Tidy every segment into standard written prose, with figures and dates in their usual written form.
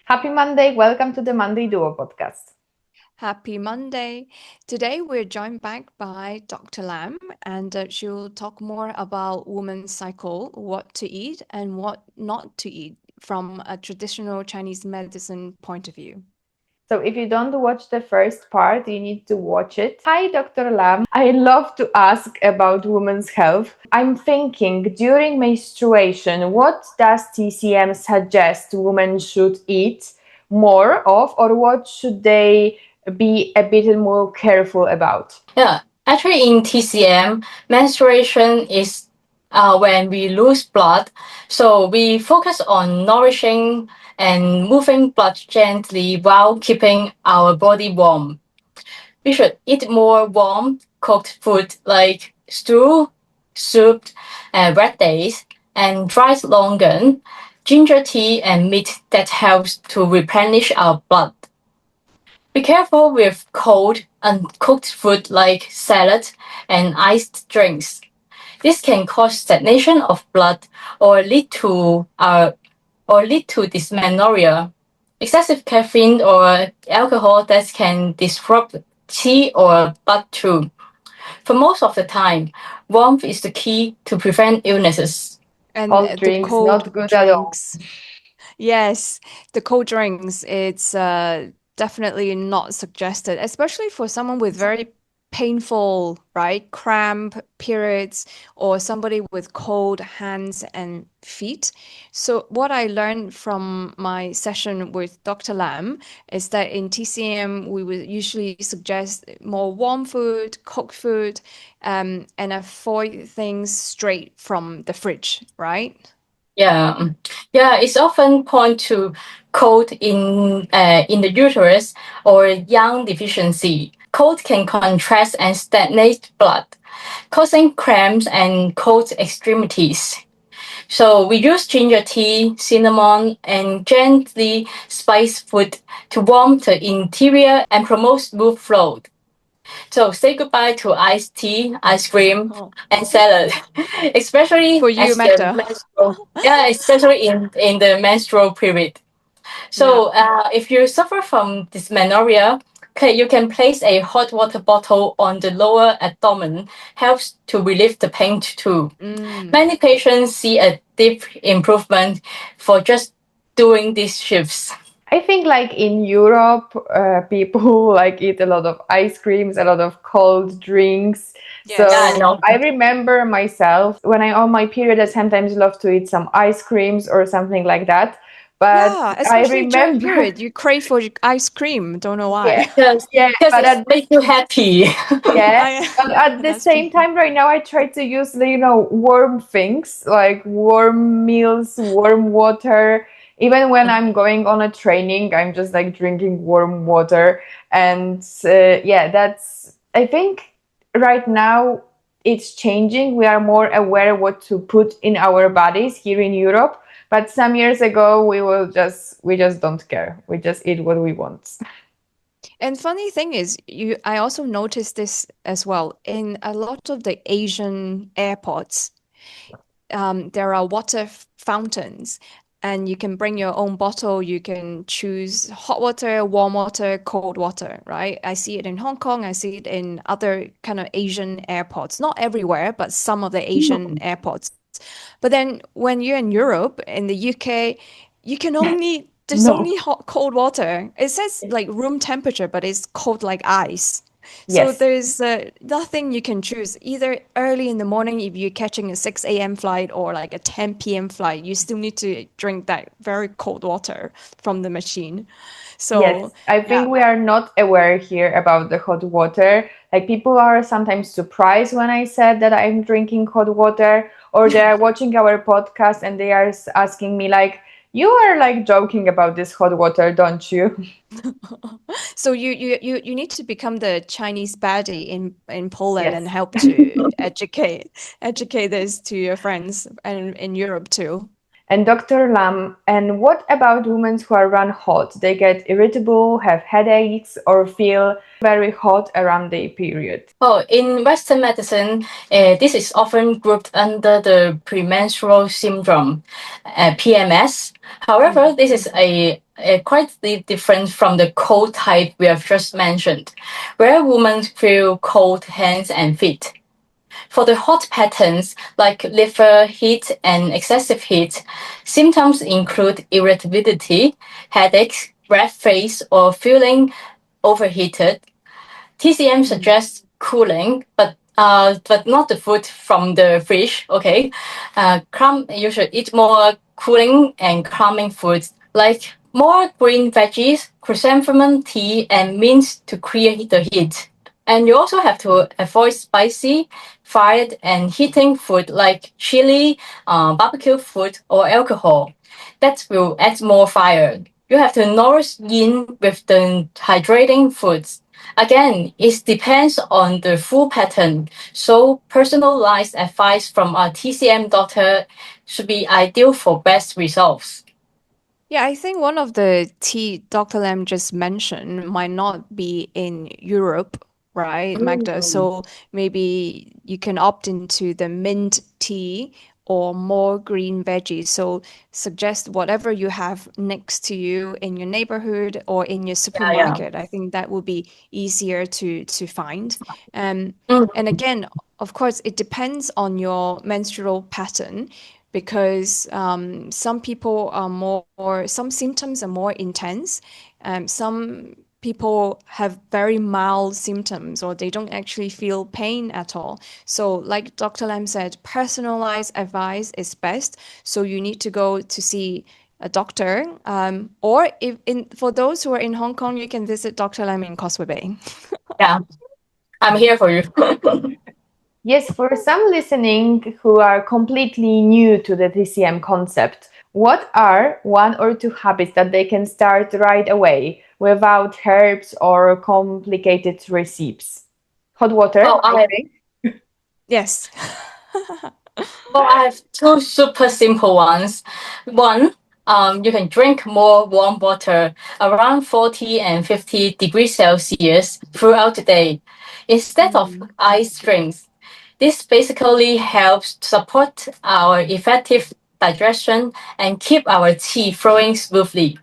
Happy Monday. Welcome to the Monday Duo podcast. Happy Monday. Today we're joined back by Dr. Lam, and she'll talk more about women's cycle, what to eat and what not to eat from a traditional Chinese medicine point of view. So, if you don't watch the first part, you need to watch it. Hi, Dr. Lam. I love to ask about women's health. I'm thinking during menstruation, what does TCM suggest women should eat more of, or what should they be a bit more careful about? Yeah, actually, in TCM, menstruation is when we lose blood. So we focus on nourishing and moving blood gently while keeping our body warm. We should eat more warm cooked food like stew, soup, red dates, and dried longan, ginger tea, and meat that helps to replenish our blood. Be careful with cold, uncooked food like salad and iced drinks. This can cause stagnation of blood or lead to dysmenorrhea. Excessive caffeine or alcohol that can disrupt tea or blood too. For most of the time, warmth is the key to prevent illnesses. And Cold the drinks, cold not good at all. drinks. Yes, the cold drinks, it's definitely not suggested, especially for someone with very painful, right, cramp periods or somebody with cold hands and feet. So what I learned from my session with Dr. Lam is that in TCM, we would usually suggest more warm food, cooked food, and avoid things straight from the fridge, right? Yeah, yeah, it's often point to cold in the uterus or young deficiency. Cold can contract and stagnate blood, causing cramps and cold extremities. So we use ginger tea, cinnamon, and gently spiced food to warm the interior and promote smooth flow. So say goodbye to iced tea, ice cream, Oh. and salad, especially For you, as the Magda. menstrual, yeah, especially in the menstrual period. Yeah. So if you suffer from dysmenorrhea, okay, you can place a hot water bottle on the lower abdomen, helps to relieve the pain too. Mm. Many patients see a deep improvement for just doing these shifts. I think like in Europe, people like eat a lot of ice creams, a lot of cold drinks. Yeah, Yes. So no. I remember myself when I on my period, I sometimes love to eat some ice creams or something like that. But Yeah, I especially during remember, period, you crave for ice cream. Don't know yeah, why. yeah, Because but it makes you happy. yeah, I but at the that's true. same time, right now I try to use the, warm things like warm meals, warm water. Even when I'm going on a training, I'm just like drinking warm water. And yeah, that's, I think right now it's changing. We are more aware what to put in our bodies here in Europe. But some years ago, we just don't care. We just eat what we want. And funny thing is, I also noticed this as well in a lot of the Asian airports. There are water fountains, and you can bring your own bottle. You can choose hot water, warm water, cold water, right? I see it in Hong Kong. I see it in other kind of Asian airports. Not everywhere, but some of the Asian airports. But then when you're in Europe, in the UK, you can only there's No. only hot cold water. It says like room temperature, but it's cold like ice. So Yes. there's nothing you can choose. Either early in the morning, if you're catching a 6 a.m. flight or like a 10 p.m. flight, you still need to drink that very cold water from the machine. So Yes, I yeah. think we are not aware here about the hot water. Like people are sometimes surprised when I said that I'm drinking hot water, or they are watching our podcast and they are asking me like, "You are like joking about this hot water, don't you?" So you need to become the Chinese baddie in Poland Yes. and help to educate this to your friends and in Europe too. And Dr. Lam, and what about women who are run hot? They get irritable, have headaches, or feel very hot around their period. Oh, in Western medicine, this is often grouped under the premenstrual syndrome, PMS. However, this is a quite different from the cold type we have just mentioned, where women feel cold hands and feet. For the hot patterns like liver heat and excessive heat, symptoms include irritability, headaches, red face, or feeling overheated. TCM suggests cooling, but not the food from the fridge. Okay, you should eat more cooling and calming foods like more green veggies, chrysanthemum tea, and mints to clear the heat. And you also have to avoid spicy, fried, and heating food like chili, barbecue food, or alcohol. That will add more fire. You have to nourish yin with the hydrating foods. Again, it depends on the full pattern. So personalized advice from a TCM doctor should be ideal for best results. Yeah, I think one of the tea Dr. Lam just mentioned might not be in Europe, right, Magda? So maybe you can opt into the mint tea or more green veggies. So suggest whatever you have next to you in your neighborhood or in your Yeah. supermarket. I think that would be easier to find. Um, Mm, and again, of course, it depends on your menstrual pattern because some people are some symptoms are more intense. Some people have very mild symptoms or they don't actually feel pain at all. So, like Dr. Lam said, personalized advice is best. So, you need to go to see a doctor, or for those who are in Hong Kong, you can visit Dr. Lam in Causeway Bay. yeah, I'm here for you. Yes, for some listening who are completely new to the TCM concept, what are one or two habits that they can start right away without herbs or complicated recipes? Hot water, well, I I think. Yes. I have two super simple ones. One, you can drink more warm water around 40 and 50 degrees Celsius throughout the day instead of Mm. ice drinks. This basically helps support our effective digestion and keep our tea flowing smoothly.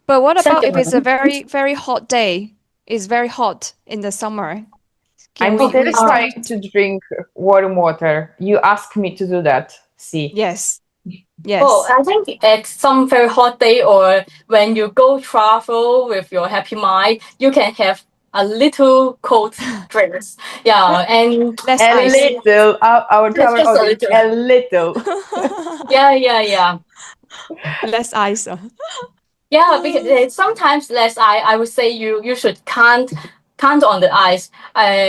But what about if it's a Second, very, very hot day? It's very hot in the summer. Can I'm oh, still we uh, trying start? to drink warm water. You asked me to do that. See. Yes. well, Yes. I think at some very hot day or when you go travel with your happy mind, you can have a little cold drinks. Yeah, and Less A ice. little, our just, travel just a audience, little. a little. Yeah. Less ice. Yeah, because sometimes less I would say you should count on the ice.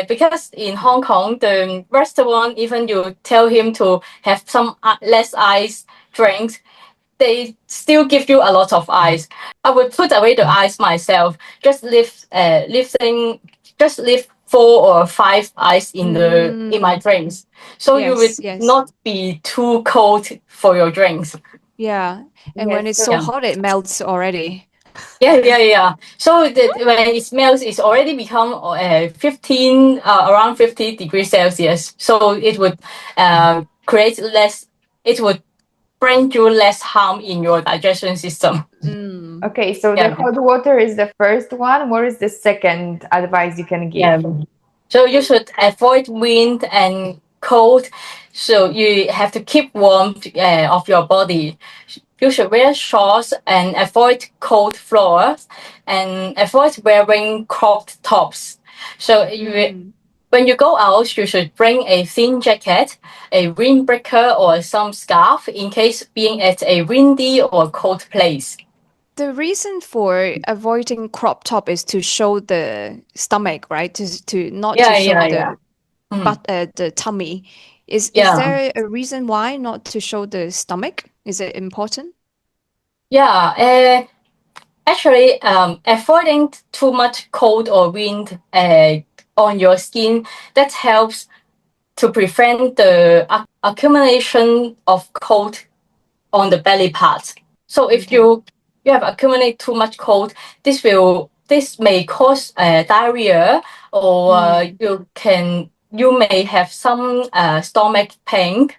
Because in Hong Kong the restaurant even you tell him to have some less ice drinks, they still give you a lot of ice. I would put away the ice myself. Just leave 4 or 5 ice in my Mm, drinks, so you would yes, yes. not be too cold for your drinks. Yeah. And when Yes, it's so so Yeah. hot, it melts already. Yeah. So when it smells, it's already become 15 around 50 degrees Celsius. So it would create less. It would bring you less harm in your digestion system. Mm. okay, so the Yeah. hot water is the first one. What is the second advice you can give? Yeah. So you should avoid wind and cold. So you have to keep warmth of your body. You should wear shorts and avoid cold floors and avoid wearing cropped tops. So Mm. when you go out, you should bring a thin jacket, a windbreaker, or some scarf in case being at a windy or cold place. The reason for avoiding crop top is to show the stomach, right? To not to show Yeah. Mm, the tummy. Is yeah. there a reason why not to show the stomach? Is it important? Yeah. Actually, avoiding too much cold or wind on your skin, that helps to prevent the accumulation of cold on the belly part. So if Okay. you have accumulated too much cold, this may cause diarrhea, or Mm. you may have some stomach pain.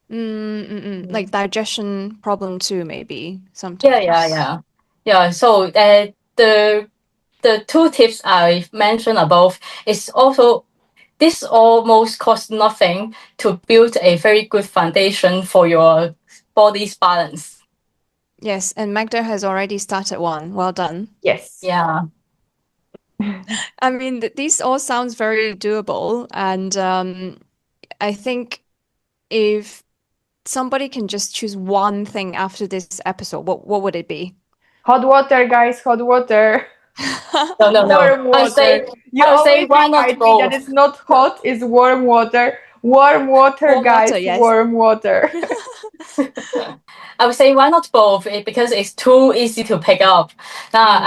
Like digestion problem too, maybe Yeah. sometimes. Yeah. Yeah, so the two tips I mentioned above is also this almost costs nothing to build a very good foundation for your body's balance. Yes, and Magda has already started one. Well done. Yes. Yeah. I mean, these all sounds very doable, and I think if somebody can just choose one thing after this episode, what would it be? Hot water, guys, hot water. No, no, no. Warm water. You I would say always why not remind me that both? it's not hot, it's warm water. Warm water, Warm water, guys, yes. warm water. I would say why not both? Because it's too easy to pick up. Now,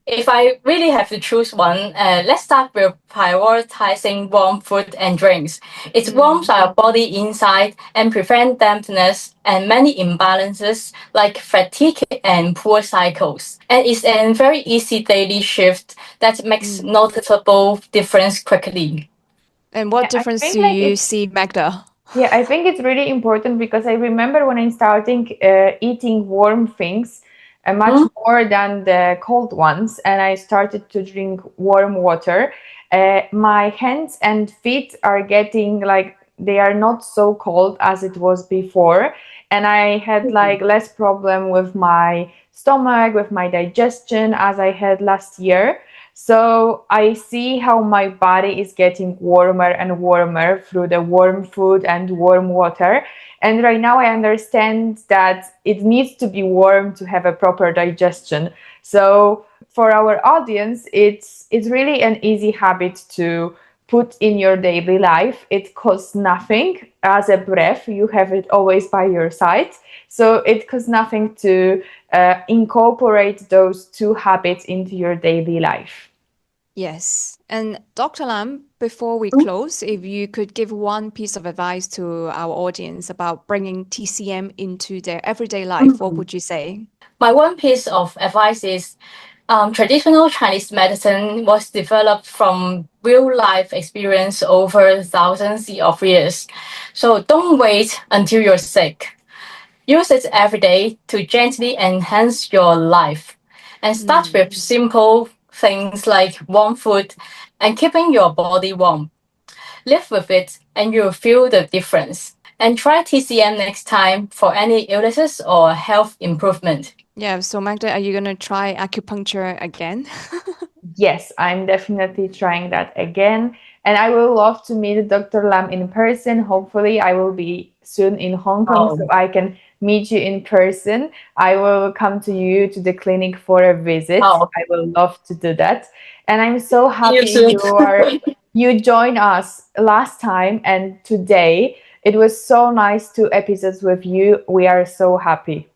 if I really have to choose one, let's start with prioritizing warm food and drinks. It warms our body inside and prevent dampness and many imbalances like fatigue and poor cycles. And it's a very easy daily shift that makes noticeable difference quickly. And what Yeah, I difference do think like you it's see, Magda? Yeah, I think it's really important because I remember when I starting eating warm things much Mhm. more than the cold ones, and I started to drink warm water. My hands and feet are getting like they are not so cold as it was before, and I had like less problem with my stomach, with my digestion as I had last year. So I see how my body is getting warmer and warmer through the warm food and warm water. And right now I understand that it needs to be warm to have a proper digestion. So for our audience, it's really an easy habit to put in your daily life. It costs nothing as a breath. You have it always by your side. So it costs nothing to incorporate those two habits into your daily life. Yes. And Dr. Lam, before we close, if you could give one piece of advice to our audience about bringing TCM into their everyday life, what would you say? My one piece of advice is traditional Chinese medicine was developed from real life experience over thousands of years. So don't wait until you're sick. Use it every day to gently enhance your life. And start with simple things like warm food and keeping your body warm. Live with it and you'll feel the difference. And try TCM next time for any illnesses or health improvement. Yeah, so Magda, are you going to try acupuncture again? Yes, I'm definitely trying that again. And I will love to meet Dr. Lam in person. Hopefully, I will be soon in Hong Kong so Oh, I can meet you in person. I will come to you to the clinic for a visit. oh, I will love to do that. And I'm so see you happy soon. you joined us last time and today. It was so nice 2 episodes with you. We are so happy.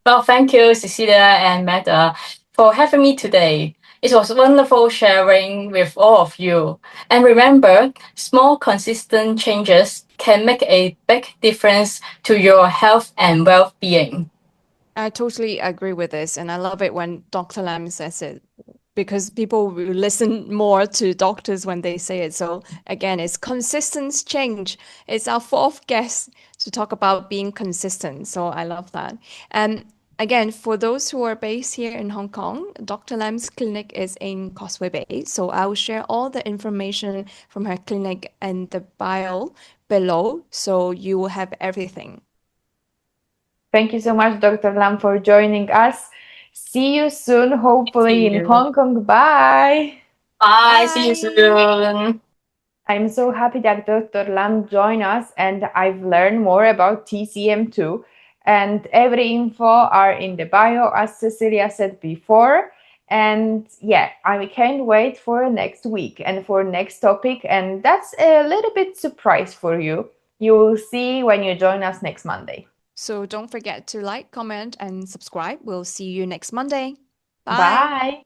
Well, thank you, Cecilia and Meta, for having me today. It was wonderful sharing with all of you. And remember, small, consistent changes can make a big difference to your health and well being. I totally agree with this, and I love it when Dr. Lam says it because people will listen more to doctors when they say it. So again, it's consistent change. It's our fourth guest to talk about being consistent. So I love that. And again, for those who are based here in Hong Kong, Dr. Lam's clinic is in Causeway Bay. So I will share all the information from her clinic and the bio below, so you will have everything. Thank you so much, Dr. Lam, for joining us. See you soon, hopefully See in you. Hong Kong. Bye. Bye. See you Bye. soon. I'm so happy that Dr. Lam joined us and I've learned more about TCM too. And every info are in the bio, as Cecilia said before. And yeah, I can't wait for next week and for next topic. And that's a little bit surprise for you. You will see when you join us next Monday. So don't forget to like, comment, and subscribe. We'll see you next Monday. Bye. Bye.